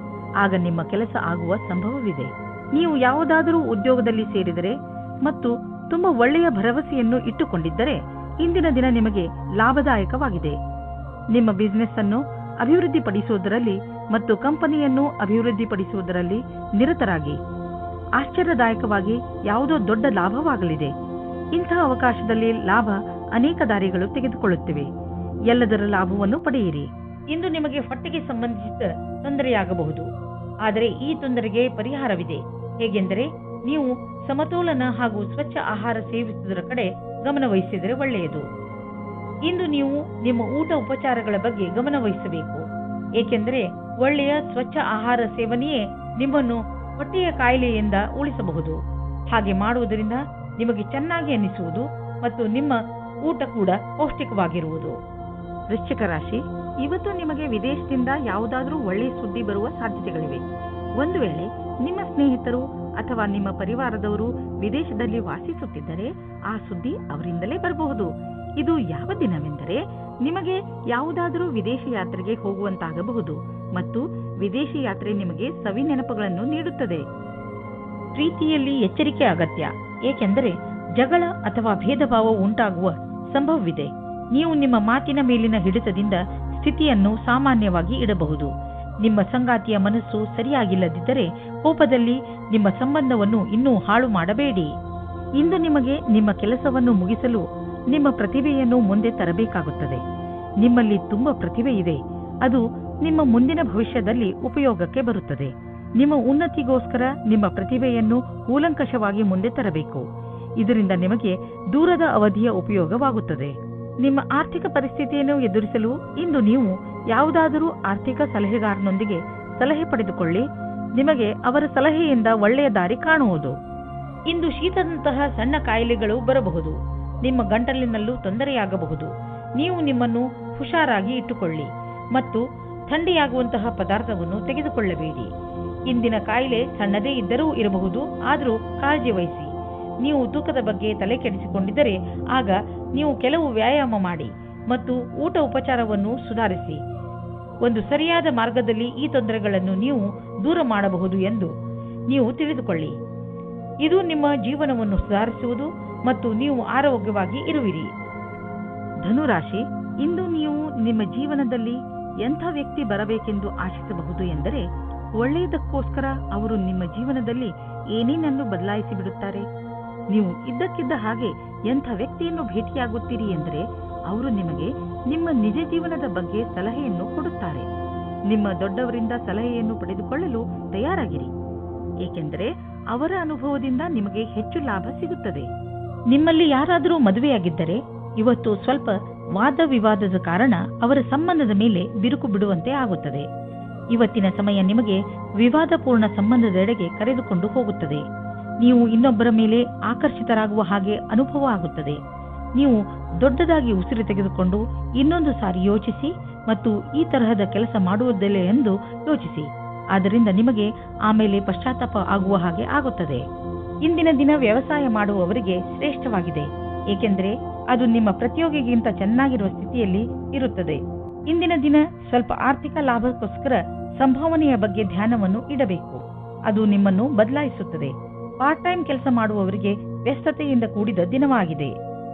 ಆಗ ನಿಮ್ಮ ಕೆಲಸ ಆಗುವ ಸಂಭವವಿದೆ. ನೀವು ಯಾವುದಾದರೂ ಉದ್ಯೋಗದಲ್ಲಿ ಸೇರಿದರೆ ಮತ್ತು ತುಂಬಾ ಒಳ್ಳೆಯ ಭರವಸೆಯನ್ನು ಇಟ್ಟುಕೊಂಡಿದ್ದರೆ ಇಂದಿನ ದಿನ ನಿಮಗೆ ಲಾಭದಾಯಕವಾಗಿದೆ. ನಿಮ್ಮ ಬಿಸಿನೆಸ್ ಅನ್ನು ಅಭಿವೃದ್ಧಿಪಡಿಸುವುದರಲ್ಲಿ ಮತ್ತು ಕಂಪನಿಯನ್ನು ಅಭಿವೃದ್ಧಿಪಡಿಸುವುದರಲ್ಲಿ ನಿರತರಾಗಿ. ಆಶ್ಚರ್ಯದಾಯಕವಾಗಿ ಯಾವುದೋ ದೊಡ್ಡ ಲಾಭವಾಗಲಿದೆ. ಇಂತಹ ಅವಕಾಶದಲ್ಲಿ ಲಾಭ ಅನೇಕ ದಾರಿಗಳು ತೆಗೆದುಕೊಳ್ಳುತ್ತಿವೆ. ಎಲ್ಲದರ ಲಾಭವನ್ನು ಪಡೆಯಿರಿ. ಇಂದು ನಿಮಗೆ ಹೊಟ್ಟೆಗೆ ಸಂಬಂಧಿಸಿದ ತೊಂದರೆಯಾಗಬಹುದು, ಆದರೆ ಈ ತೊಂದರೆಗೆ ಪರಿಹಾರವಿದೆ. ಹೇಗೆಂದರೆ ನೀವು ಸಮತೋಲನ ಹಾಗೂ ಸ್ವಚ್ಛ ಆಹಾರ ಸೇವಿಸುವುದರ ಕಡೆ ಗಮನ ವಹಿಸಿದರೆ ಒಳ್ಳೆಯದು. ಇಂದು ನೀವು ನಿಮ್ಮ ಊಟ ಉಪಚಾರಗಳ ಬಗ್ಗೆ ಗಮನ ವಹಿಸಬೇಕು, ಏಕೆಂದರೆ ಒಳ್ಳೆಯ ಸ್ವಚ್ಛ ಆಹಾರ ಸೇವನೆಯೇ ನಿಮ್ಮನ್ನು ಹೊಟ್ಟೆಯ ಕಾಯಿಲೆಯಿಂದ ಉಳಿಸಬಹುದು. ಹಾಗೆ ಮಾಡುವುದರಿಂದ ನಿಮಗೆ ಚೆನ್ನಾಗಿ ಅನಿಸುವುದು ಮತ್ತು ನಿಮ್ಮ ಊಟ ಕೂಡ ಪೌಷ್ಟಿಕವಾಗಿರುವುದು. ವೃಶ್ಚಿಕ ರಾಶಿ, ಇವತ್ತು ನಿಮಗೆ ವಿದೇಶದಿಂದ ಯಾವುದಾದರೂ ಒಳ್ಳೆಯ ಸುದ್ದಿ ಬರುವ ಸಾಧ್ಯತೆಗಳಿವೆ. ಒಂದು ವೇಳೆ ನಿಮ್ಮ ಸ್ನೇಹಿತರು ಅಥವಾ ನಿಮ್ಮ ಪರಿವಾರದವರು ವಿದೇಶದಲ್ಲಿ ವಾಸಿಸುತ್ತಿದ್ದರೆ ಆ ಸುದ್ದಿ ಅವರಿಂದಲೇ ಬರಬಹುದು. ಇದು ಯಾವ ದಿನವೆಂದರೆ ನಿಮಗೆ ಯಾವುದಾದರೂ ವಿದೇಶಿ ಯಾತ್ರೆಗೆ ಹೋಗುವಂತಾಗಬಹುದು ಮತ್ತು ವಿದೇಶಿ ಯಾತ್ರೆ ನಿಮಗೆ ಸವಿ ನೆನಪುಗಳನ್ನು ನೀಡುತ್ತದೆ. ಪ್ರೀತಿಯಲ್ಲಿ ಎಚ್ಚರಿಕೆ ಅಗತ್ಯ, ಏಕೆಂದರೆ ಜಗಳ ಅಥವಾ ಭೇದ ಭಾವ ಉಂಟಾಗುವ ಸಂಭವವಿದೆ. ನೀವು ನಿಮ್ಮ ಮಾತಿನ ಮೇಲಿನ ಹಿಡಿತದಿಂದ ಸ್ಥಿತಿಯನ್ನು ಸಾಮಾನ್ಯವಾಗಿ ಇಡಬಹುದು. ನಿಮ್ಮ ಸಂಗಾತಿಯ ಮನಸ್ಸು ಸರಿಯಾಗಿಲ್ಲದಿದ್ದರೆ ಕೋಪದಲ್ಲಿ ನಿಮ್ಮ ಸಂಬಂಧವನ್ನು ಇನ್ನೂ ಹಾಳು ಮಾಡಬೇಡಿ. ಇಂದು ನಿಮಗೆ ನಿಮ್ಮ ಕೆಲಸವನ್ನು ಮುಗಿಸಲು ನಿಮ್ಮ ಪ್ರತಿಭೆಯನ್ನು ಮುಂದೆ ತರಬೇಕಾಗುತ್ತದೆ. ನಿಮ್ಮಲ್ಲಿ ತುಂಬಾ ಪ್ರತಿಭೆ ಇದೆ, ಅದು ನಿಮ್ಮ ಮುಂದಿನ ಭವಿಷ್ಯದಲ್ಲಿ ಉಪಯೋಗಕ್ಕೆ ಬರುತ್ತದೆ. ನಿಮ್ಮ ಉನ್ನತಿಗೋಸ್ಕರ ನಿಮ್ಮ ಪ್ರತಿಭೆಯನ್ನು ಕೂಲಂಕಷವಾಗಿ ಮುಂದೆ ತರಬೇಕು. ಇದರಿಂದ ನಿಮಗೆ ದೂರದ ಅವಧಿಯ ಉಪಯೋಗವಾಗುತ್ತದೆ. ನಿಮ್ಮ ಆರ್ಥಿಕ ಪರಿಸ್ಥಿತಿಯನ್ನು ಎದುರಿಸಲು ಇಂದು ನೀವು ಯಾವುದಾದರೂ ಆರ್ಥಿಕ ಸಲಹೆಗಾರನೊಂದಿಗೆ ಸಲಹೆ ಪಡೆದುಕೊಳ್ಳಿ. ನಿಮಗೆ ಅವರ ಸಲಹೆಯಿಂದ ಒಳ್ಳೆಯ ದಾರಿ ಕಾಣುವುದು. ಇಂದು ಶೀತದಂತಹ ಸಣ್ಣ ಕಾಯಿಲೆಗಳು ಬರಬಹುದು. ನಿಮ್ಮ ಗಂಟಲಿನಲ್ಲೂ ತೊಂದರೆಯಾಗಬಹುದು. ನೀವು ನಿಮ್ಮನ್ನು ಹುಷಾರಾಗಿ ಇಟ್ಟುಕೊಳ್ಳಿ ಮತ್ತು ಥಂಡಿಯಾಗುವಂತಹ ಪದಾರ್ಥವನ್ನು ತೆಗೆದುಕೊಳ್ಳಬೇಡಿ. ಇಂದಿನ ಕಾಯಿಲೆ ಸಣ್ಣದೇ ಇದ್ದರೂ ಇರಬಹುದು, ಆದರೂ ಕಾಳಜಿ ವಹಿಸಿ. ನೀವು ತೂಕದ ಬಗ್ಗೆ ತಲೆ ಕೆಡಿಸಿಕೊಂಡಿದ್ದರೆ ಆಗ ನೀವು ಕೆಲವು ವ್ಯಾಯಾಮ ಮಾಡಿ ಮತ್ತು ಊಟ ಉಪಚಾರವನ್ನು ಸುಧಾರಿಸಿ. ಒಂದು ಸರಿಯಾದ ಮಾರ್ಗದಲ್ಲಿ ಈ ತೊಂದರೆಗಳನ್ನು ನೀವು ದೂರ ಮಾಡಬಹುದು ಎಂದು ನೀವು ತಿಳಿದುಕೊಳ್ಳಿ. ಇದು ನಿಮ್ಮ ಜೀವನವನ್ನು ಸುಧಾರಿಸುವುದು ಮತ್ತು ನೀವು ಆರೋಗ್ಯವಾಗಿ ಇರುವಿರಿ. ಧನುರಾಶಿ, ಇಂದು ನೀವು ನಿಮ್ಮ ಜೀವನದಲ್ಲಿ ಎಂಥ ವ್ಯಕ್ತಿ ಬರಬೇಕೆಂದು ಆಶಿಸಬಹುದು ಎಂದರೆ ಒಳ್ಳೆಯದಕ್ಕೋಸ್ಕರ ಅವರು ನಿಮ್ಮ ಜೀವನದಲ್ಲಿ ಏನೇನನ್ನು ಬದಲಾಯಿಸಿ ಬಿಡುತ್ತಾರೆ. ನೀವು ಇದ್ದಕ್ಕಿದ್ದ ಹಾಗೆ ಎಂಥ ವ್ಯಕ್ತಿಯನ್ನು ಭೇಟಿಯಾಗುತ್ತೀರಿ ಎಂದರೆ ಅವರು ನಿಮಗೆ ನಿಮ್ಮ ನಿಜ ಜೀವನದ ಬಗ್ಗೆ ಸಲಹೆಯನ್ನು ಕೊಡುತ್ತಾರೆ. ನಿಮ್ಮ ದೊಡ್ಡವರಿಂದ ಸಲಹೆಯನ್ನು ಪಡೆದುಕೊಳ್ಳಲು ತಯಾರಾಗಿರಿ, ಏಕೆಂದರೆ ಅವರ ಅನುಭವದಿಂದ ನಿಮಗೆ ಹೆಚ್ಚು ಲಾಭ ಸಿಗುತ್ತದೆ. ನಿಮ್ಮಲ್ಲಿ ಯಾರಾದರೂ ಮದುವೆಯಾಗಿದ್ದರೆ ಇವತ್ತು ಸ್ವಲ್ಪ ವಾದ ವಿವಾದದ ಕಾರಣ ಅವರ ಸಂಬಂಧದ ಮೇಲೆ ಬಿರುಕು ಬಿಡುವಂತೆ ಆಗುತ್ತದೆ. ಇವತ್ತಿನ ಸಮಯ ನಿಮಗೆ ವಿವಾದಪೂರ್ಣ ಸಂಬಂಧದೆಡೆಗೆ ಕರೆದುಕೊಂಡು ಹೋಗುತ್ತದೆ. ನೀವು ಇನ್ನೊಬ್ಬರ ಮೇಲೆ ಆಕರ್ಷಿತರಾಗುವ ಹಾಗೆ ಅನುಭವ ಆಗುತ್ತದೆ. ನೀವು ದೊಡ್ಡದಾಗಿ ಉಸಿರು ತೆಗೆದುಕೊಂಡು ಇನ್ನೊಂದು ಸಾರಿ ಯೋಚಿಸಿ ಮತ್ತು ಈ ತರಹದ ಕೆಲಸ ಮಾಡುವುದಿಲ್ಲ ಎಂದು ಯೋಚಿಸಿ. ಆದ್ದರಿಂದ ನಿಮಗೆ ಆಮೇಲೆ ಪಶ್ಚಾತ್ತಾಪ ಆಗುವ ಹಾಗೆ ಆಗುತ್ತದೆ. ಇಂದಿನ ದಿನ ವ್ಯವಸಾಯ ಮಾಡುವವರಿಗೆ ಶ್ರೇಷ್ಠವಾಗಿದೆ, ಏಕೆಂದರೆ ಅದು ನಿಮ್ಮ ಪ್ರತಿಯೋಗಿಗಿಂತ ಚೆನ್ನಾಗಿರುವ ಸ್ಥಿತಿಯಲ್ಲಿ ಇರುತ್ತದೆ. ಇಂದಿನ ದಿನ ಸ್ವಲ್ಪ ಆರ್ಥಿಕ ಲಾಭಕ್ಕೋಸ್ಕರ ಸಂಭಾವನೆಯ ಬಗ್ಗೆ ಧ್ಯಾನವನ್ನು ಇಡಬೇಕು. ಅದು ನಿಮ್ಮನ್ನು ಬದಲಾಯಿಸುತ್ತದೆ. ಪಾರ್ಟ್ ಟೈಮ್ ಕೆಲಸ ಮಾಡುವವರಿಗೆ ವ್ಯಸ್ತತೆಯಿಂದ ಕೂಡಿದ ದಿನವಾಗಿದೆ.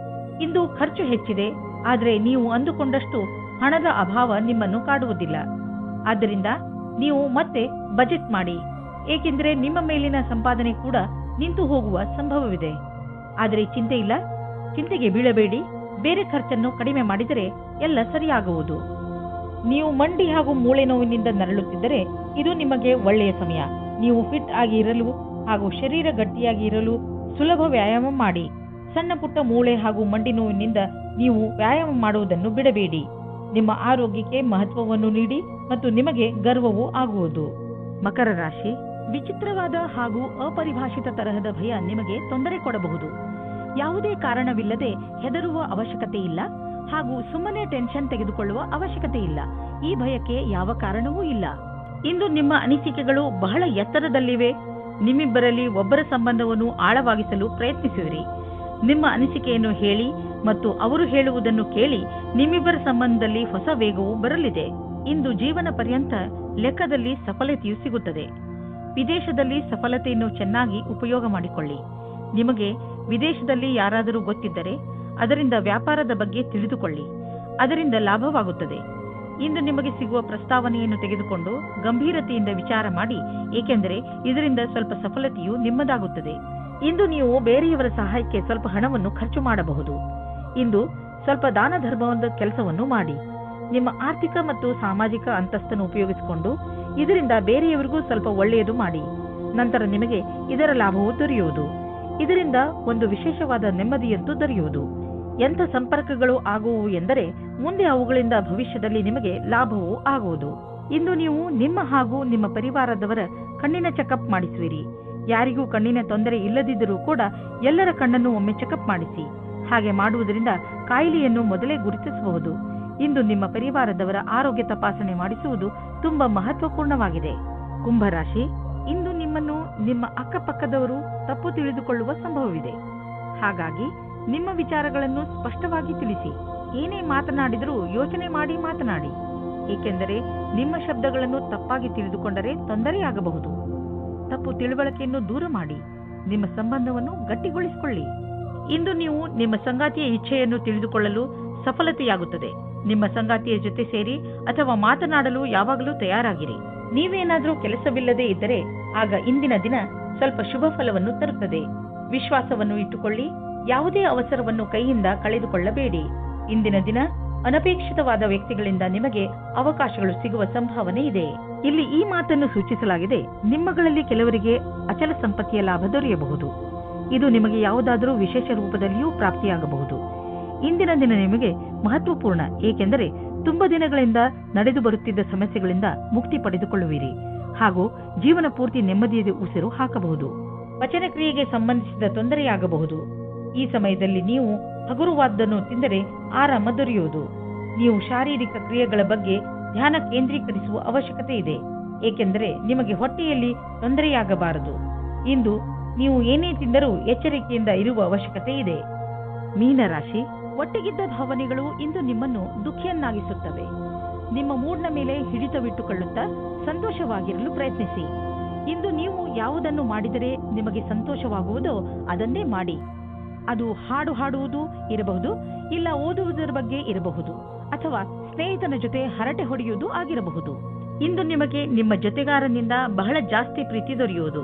ಇಂದು ಖರ್ಚು ಹೆಚ್ಚಿದೆ, ಆದರೆ ನೀವು ಅಂದುಕೊಂಡಷ್ಟು ಹಣದ ಅಭಾವ ನಿಮ್ಮನ್ನು ಕಾಡುವುದಿಲ್ಲ. ಆದ್ದರಿಂದ ನೀವು ಮತ್ತೆ ಬಜೆಟ್ ಮಾಡಿ, ಏಕೆಂದರೆ ನಿಮ್ಮ ಮೇಲಿನ ಸಂಪಾದನೆ ಕೂಡ ನಿಂತು ಹೋಗುವ ಸಂಭವವಿದೆ. ಆದರೆ ಚಿಂತೆ ಇಲ್ಲ, ಚಿಂತೆಗೆ ಬೀಳಬೇಡಿ. ಬೇರೆ ಖರ್ಚನ್ನು ಕಡಿಮೆ ಮಾಡಿದರೆ ಎಲ್ಲ ಸರಿಯಾಗುವುದು. ನೀವು ಮಂಡಿ ಹಾಗೂ ಮೂಳೆ ನೋವಿನಿಂದ ನರಳುತ್ತಿದ್ದರೆ ಇದು ನಿಮಗೆ ಒಳ್ಳೆಯ ಸಮಯ. ನೀವು ಫಿಟ್ ಆಗಿ ಇರಲು ಹಾಗೂ ಶರೀರ ಗಟ್ಟಿಯಾಗಿ ಇರಲು ಸುಲಭ ವ್ಯಾಯಾಮ ಮಾಡಿ. ಸಣ್ಣ ಪುಟ್ಟ ಮೂಳೆ ಹಾಗೂ ಮಂಡಿ ನೋವಿನಿಂದ ನೀವು ವ್ಯಾಯಾಮ ಮಾಡುವುದನ್ನು ಬಿಡಬೇಡಿ. ನಿಮ್ಮ ಆರೋಗ್ಯಕ್ಕೆ ಮಹತ್ವವನ್ನು ನೀಡಿ ಮತ್ತು ನಿಮಗೆ ಗರ್ವವೂ ಆಗುವುದು. ಮಕರ ರಾಶಿ, ವಿಚಿತ್ರವಾದ ಹಾಗೂ ಅಪರಿಭಾಷಿತ ತರಹದ ಭಯ ನಿಮಗೆ ತೊಂದರೆ ಕೊಡಬಹುದು. ಯಾವುದೇ ಕಾರಣವಿಲ್ಲದೆ ಹೆದರುವ ಅವಶ್ಯಕತೆ ಇಲ್ಲ ಹಾಗೂ ಸುಮ್ಮನೆ ಟೆನ್ಷನ್ ತೆಗೆದುಕೊಳ್ಳುವ ಅವಶ್ಯಕತೆ ಇಲ್ಲ. ಈ ಭಯಕ್ಕೆ ಯಾವ ಕಾರಣವೂ ಇಲ್ಲ. ಇಂದು ನಿಮ್ಮ ಅನಿಸಿಕೆಗಳು ಬಹಳ ಎತ್ತರದಲ್ಲಿವೆ. ನಿಮ್ಮಿಬ್ಬರಲ್ಲಿ ಒಬ್ಬರ ಸಂಬಂಧವನ್ನು ಆಳವಾಗಿಸಲು ಪ್ರಯತ್ನಿಸಿರಿ. ನಿಮ್ಮ ಅನಿಸಿಕೆಯನ್ನು ಹೇಳಿ ಮತ್ತು ಅವರು ಹೇಳುವುದನ್ನು ಕೇಳಿ ನಿಮ್ಮಿಬ್ಬರ ಸಂಬಂಧದಲ್ಲಿ ಹೊಸ ವೇಗವು ಬರಲಿದೆ. ಇಂದು ಜೀವನ ಪರ್ಯಂತ ಲೆಕ್ಕದಲ್ಲಿ ಸಫಲತೆಯು ಸಿಗುತ್ತದೆ. ವಿದೇಶದಲ್ಲಿ ಸಫಲತೆಯನ್ನು ಚೆನ್ನಾಗಿ ಉಪಯೋಗ ಮಾಡಿಕೊಳ್ಳಿ. ನಿಮಗೆ ವಿದೇಶದಲ್ಲಿ ಯಾರಾದರೂ ಗೊತ್ತಿದ್ದರೆ ಅದರಿಂದ ವ್ಯಾಪಾರದ ಬಗ್ಗೆ ತಿಳಿದುಕೊಳ್ಳಿ. ಅದರಿಂದ ಲಾಭವಾಗುತ್ತದೆ. ಇಂದು ನಿಮಗೆ ಸಿಗುವ ಪ್ರಸ್ತಾವನೆಯನ್ನು ತೆಗೆದುಕೊಂಡು ಗಂಭೀರತೆಯಿಂದ ವಿಚಾರ ಮಾಡಿ, ಏಕೆಂದರೆ ಇದರಿಂದ ಸ್ವಲ್ಪ ಸಫಲತೆಯು ನಿಮ್ಮದಾಗುತ್ತದೆ. ಇಂದು ನೀವು ಬೇರೆಯವರ ಸಹಾಯಕ್ಕೆ ಸ್ವಲ್ಪ ಹಣವನ್ನು ಖರ್ಚು ಮಾಡಬಹುದು. ಇಂದು ಸ್ವಲ್ಪ ದಾನ ಧರ್ಮದ ಕೆಲಸವನ್ನು ಮಾಡಿ. ನಿಮ್ಮ ಆರ್ಥಿಕ ಮತ್ತು ಸಾಮಾಜಿಕ ಅಂತಸ್ತನ್ನು ಉಪಯೋಗಿಸಿಕೊಂಡು ಇದರಿಂದ ಬೇರೆಯವರಿಗೂ ಸ್ವಲ್ಪ ಒಳ್ಳೆಯದು ಮಾಡಿ. ನಂತರ ನಿಮಗೆ ಇದರ ಲಾಭವು ದೊರೆಯುವುದು. ಇದರಿಂದ ಒಂದು ವಿಶೇಷವಾದ ನೆಮ್ಮದಿಯಂತೂ ದೊರೆಯುವುದು. ಎಂಥ ಸಂಪರ್ಕಗಳು ಆಗುವು ಎಂದರೆ ಮುಂದೆ ಅವುಗಳಿಂದ ಭವಿಷ್ಯದಲ್ಲಿ ನಿಮಗೆ ಲಾಭವೂ ಆಗುವುದು. ಇಂದು ನೀವು ನಿಮ್ಮ ಹಾಗೂ ನಿಮ್ಮ ಪರಿವಾರದವರ ಕಣ್ಣಿನ ಚೆಕಪ್ ಮಾಡಿಸುವಿರಿ. ಯಾರಿಗೂ ಕಣ್ಣಿನ ತೊಂದರೆ ಇಲ್ಲದಿದ್ದರೂ ಕೂಡ ಎಲ್ಲರ ಕಣ್ಣನ್ನು ಒಮ್ಮೆ ಚೆಕಪ್ ಮಾಡಿಸಿ. ಹಾಗೆ ಮಾಡುವುದರಿಂದ ಕಾಯಿಲೆಯನ್ನು ಮೊದಲೇ ಗುರುತಿಸಬಹುದು. ಇಂದು ನಿಮ್ಮ ಪರಿವಾರದವರ ಆರೋಗ್ಯ ತಪಾಸಣೆ ಮಾಡಿಸುವುದು ತುಂಬಾ ಮಹತ್ವಪೂರ್ಣವಾಗಿದೆ. ಕುಂಭರಾಶಿ, ಇಂದು ನಿಮ್ಮನ್ನು ನಿಮ್ಮ ಅಕ್ಕಪಕ್ಕದವರು ತಪ್ಪು ತಿಳಿದುಕೊಳ್ಳುವ ಸಂಭವವಿದೆ. ಹಾಗಾಗಿ ನಿಮ್ಮ ವಿಚಾರಗಳನ್ನು ಸ್ಪಷ್ಟವಾಗಿ ತಿಳಿಸಿ. ಏನೇ ಮಾತನಾಡಿದರೂ ಯೋಚನೆ ಮಾಡಿ ಮಾತನಾಡಿ. ಏಕೆಂದರೆ ನಿಮ್ಮ ಶಬ್ದಗಳನ್ನು ತಪ್ಪಾಗಿ ತಿಳಿದುಕೊಂಡರೆ ತೊಂದರೆಯಾಗಬಹುದು. ತಪ್ಪು ತಿಳುವಳಿಕೆಯನ್ನು ದೂರ ಮಾಡಿ. ನಿಮ್ಮ ಸಂಬಂಧವನ್ನು ಗಟ್ಟಿಗೊಳಿಸಿಕೊಳ್ಳಿ. ಇಂದು ನೀವು ನಿಮ್ಮ ಸಂಗಾತಿಯ ಇಚ್ಛೆಯನ್ನು ತಿಳಿದುಕೊಳ್ಳಲು ಸಫಲತೆಯಾಗುತ್ತದೆ. ನಿಮ್ಮ ಸಂಗಾತಿಯ ಜೊತೆ ಸೇರಿ ಅಥವಾ ಮಾತನಾಡಲು ಯಾವಾಗಲೂ ತಯಾರಾಗಿರಿ. ನೀವೇನಾದರೂ ಕೆಲಸವಿಲ್ಲದೆ ಇದ್ದರೆ ಆಗ ಇಂದಿನ ದಿನ ಸ್ವಲ್ಪ ಶುಭ ಫಲವನ್ನು ತರುತ್ತದೆ. ವಿಶ್ವಾಸವನ್ನು ಇಟ್ಟುಕೊಳ್ಳಿ. ಯಾವುದೇ ಅವಸರವನ್ನು ಕೈಯಿಂದ ಕಳೆದುಕೊಳ್ಳಬೇಡಿ. ಇಂದಿನ ದಿನ ಅನಪೇಕ್ಷಿತವಾದ ವ್ಯಕ್ತಿಗಳಿಂದ ನಿಮಗೆ ಅವಕಾಶಗಳು ಸಿಗುವ ಸಂಭಾವನೆ ಇದೆ. ಇಲ್ಲಿ ಈ ಮಾತನ್ನು ಸೂಚಿಸಲಾಗಿದೆ, ನಿಮ್ಮಗಳಲ್ಲಿ ಕೆಲವರಿಗೆ ಅಚಲ ಸಂಪತ್ತಿಯ ಲಾಭ ದೊರೆಯಬಹುದು. ಇದು ನಿಮಗೆ ಯಾವುದಾದರೂ ವಿಶೇಷ ರೂಪದಲ್ಲಿಯೂ ಪ್ರಾಪ್ತಿಯಾಗಬಹುದು. ಇಂದಿನ ದಿನ ನಿಮಗೆ ಮಹತ್ವಪೂರ್ಣ, ಏಕೆಂದರೆ ತುಂಬಾ ದಿನಗಳಿಂದ ನಡೆದು ಬರುತ್ತಿದ್ದ ಸಮಸ್ಯೆಗಳಿಂದ ಮುಕ್ತಿ ಪಡೆದುಕೊಳ್ಳುವಿರಿ ಹಾಗೂ ಜೀವನ ಪೂರ್ತಿ ನೆಮ್ಮದಿಯ ಉಸಿರು ಹಾಕಬಹುದು. ಪಚನ ಕ್ರಿಯೆಗೆ ಸಂಬಂಧಿಸಿದ ತೊಂದರೆಯಾಗಬಹುದು. ಈ ಸಮಯದಲ್ಲಿ ನೀವು ಹಗುರವಾದ್ದನ್ನು ತಿಂದರೆ ಆರಾಮ ದೊರೆಯುವುದು. ನೀವು ಶಾರೀರಿಕ ಕ್ರಿಯೆಗಳ ಬಗ್ಗೆ ಧ್ಯಾನ ಕೇಂದ್ರೀಕರಿಸುವ ಅವಶ್ಯಕತೆ ಇದೆ, ಏಕೆಂದರೆ ನಿಮಗೆ ಹೊಟ್ಟೆಯಲ್ಲಿ ತೊಂದರೆಯಾಗಬಾರದು. ಇಂದು ನೀವು ಏನೇ ತಿಂದರೂ ಎಚ್ಚರಿಕೆಯಿಂದ ಇರುವ ಅವಶ್ಯಕತೆ ಇದೆ. ಮೀನರಾಶಿ, ಒಟ್ಟಿಗಿದ್ದ ಭಾವನೆಗಳು ಇಂದು ನಿಮ್ಮನ್ನು ದುಃಖಿಯನ್ನಾಗಿಸುತ್ತವೆ. ನಿಮ್ಮ ಮೂಡ್ನ ಮೇಲೆ ಹಿಡಿತವಿಟ್ಟುಕೊಳ್ಳುತ್ತಾ ಸಂತೋಷವಾಗಿರಲು ಪ್ರಯತ್ನಿಸಿ. ಇಂದು ನೀವು ಯಾವುದನ್ನು ಮಾಡಿದರೆ ನಿಮಗೆ ಸಂತೋಷವಾಗುವುದೋ ಅದನ್ನೇ ಮಾಡಿ. ಅದು ಹಾಡು ಹಾಡುವುದು ಇರಬಹುದು, ಇಲ್ಲ ಓದುವುದರ ಬಗ್ಗೆ ಇರಬಹುದು, ಅಥವಾ ಸ್ನೇಹಿತನ ಜೊತೆ ಹರಟೆ ಹೊಡೆಯುವುದು ಆಗಿರಬಹುದು. ಇಂದು ನಿಮಗೆ ನಿಮ್ಮ ಜೊತೆಗಾರನಿಂದ ಬಹಳ ಜಾಸ್ತಿ ಪ್ರೀತಿ ದೊರೆಯುವುದು.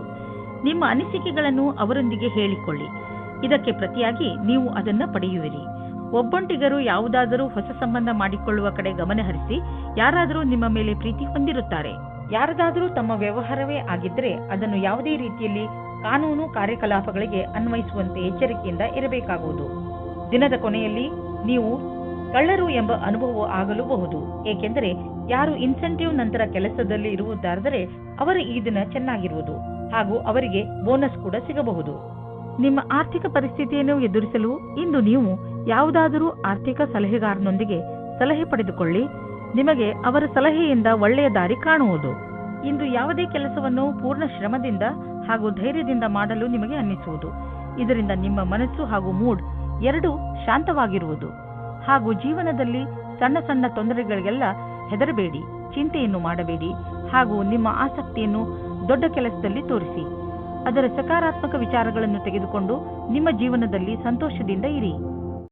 ನಿಮ್ಮ ಅನಿಸಿಕೆಗಳನ್ನು ಅವರೊಂದಿಗೆ ಹೇಳಿಕೊಳ್ಳಿ. ಇದಕ್ಕೆ ಪ್ರತಿಯಾಗಿ ನೀವು ಅದನ್ನು ಪಡೆಯುವಿರಿ. ಒಬ್ಬೊಂಟಿಗರು ಯಾವುದಾದರೂ ಹೊಸ ಸಂಬಂಧ ಮಾಡಿಕೊಳ್ಳುವ ಕಡೆ ಗಮನ ಹರಿಸಿ. ಯಾರಾದರೂ ನಿಮ್ಮ ಮೇಲೆ ಪ್ರೀತಿ ಹೊಂದಿರುತ್ತಾರೆ. ಯಾರದಾದರೂ ತಮ್ಮ ವ್ಯವಹಾರವೇ ಆಗಿದ್ದರೆ ಅದನ್ನು ಯಾವುದೇ ರೀತಿಯಲ್ಲಿ ಕಾನೂನು ಕಾರ್ಯಕಲಾಪಗಳಿಗೆ ಅನ್ವಯಿಸುವಂತೆ ಎಚ್ಚರಿಕೆಯಿಂದ ಇರಬೇಕಾಗುವುದು. ದಿನದ ಕೊನೆಯಲ್ಲಿ ನೀವು ಕಳ್ಳರು ಎಂಬ ಅನುಭವ ಆಗಲೂಬಹುದು, ಏಕೆಂದರೆ ಯಾರು ಇನ್ಸೆಂಟಿವ್ ನಂತರ ಕೆಲಸದಲ್ಲಿ ಇರುವುದಾದರೆ ಅವರ ಈ ದಿನ ಚೆನ್ನಾಗಿರುವುದು ಹಾಗೂ ಅವರಿಗೆ ಬೋನಸ್ ಕೂಡ ಸಿಗಬಹುದು. ನಿಮ್ಮ ಆರ್ಥಿಕ ಪರಿಸ್ಥಿತಿಯನ್ನು ಎದುರಿಸಲು ಇಂದು ನೀವು ಯಾವುದಾದರೂ ಆರ್ಥಿಕ ಸಲಹೆಗಾರನೊಂದಿಗೆ ಸಲಹೆ ಪಡೆದುಕೊಳ್ಳಿ. ನಿಮಗೆ ಅವರ ಸಲಹೆಯಿಂದ ಒಳ್ಳೆಯ ದಾರಿ ಕಾಣುವುದು. ಇಂದು ಯಾವುದೇ ಕೆಲಸವನ್ನು ಪೂರ್ಣ ಶ್ರಮದಿಂದ ಹಾಗೂ ಧೈರ್ಯದಿಂದ ಮಾಡಲು ನಿಮಗೆ ಅನ್ನಿಸುವುದು. ಇದರಿಂದ ನಿಮ್ಮ ಮನಸ್ಸು ಹಾಗೂ ಮೂಡ್ ಎರಡೂ ಶಾಂತವಾಗಿರುವುದು. ಹಾಗೂ ಜೀವನದಲ್ಲಿ ಸಣ್ಣ ಸಣ್ಣ ತೊಂದರೆಗಳಿಗೆಲ್ಲ ಹೆದರಬೇಡಿ, ಚಿಂತೆಯನ್ನು ಮಾಡಬೇಡಿ ಹಾಗೂ ನಿಮ್ಮ ಆಸಕ್ತಿಯನ್ನು ದೊಡ್ಡ ಕೆಲಸದಲ್ಲಿ ತೋರಿಸಿ. ಅದರ ಸಕಾರಾತ್ಮಕ ವಿಚಾರಗಳನ್ನು ತೆಗೆದುಕೊಂಡು ನಿಮ್ಮ ಜೀವನದಲ್ಲಿ ಸಂತೋಷದಿಂದ ಇರಿ.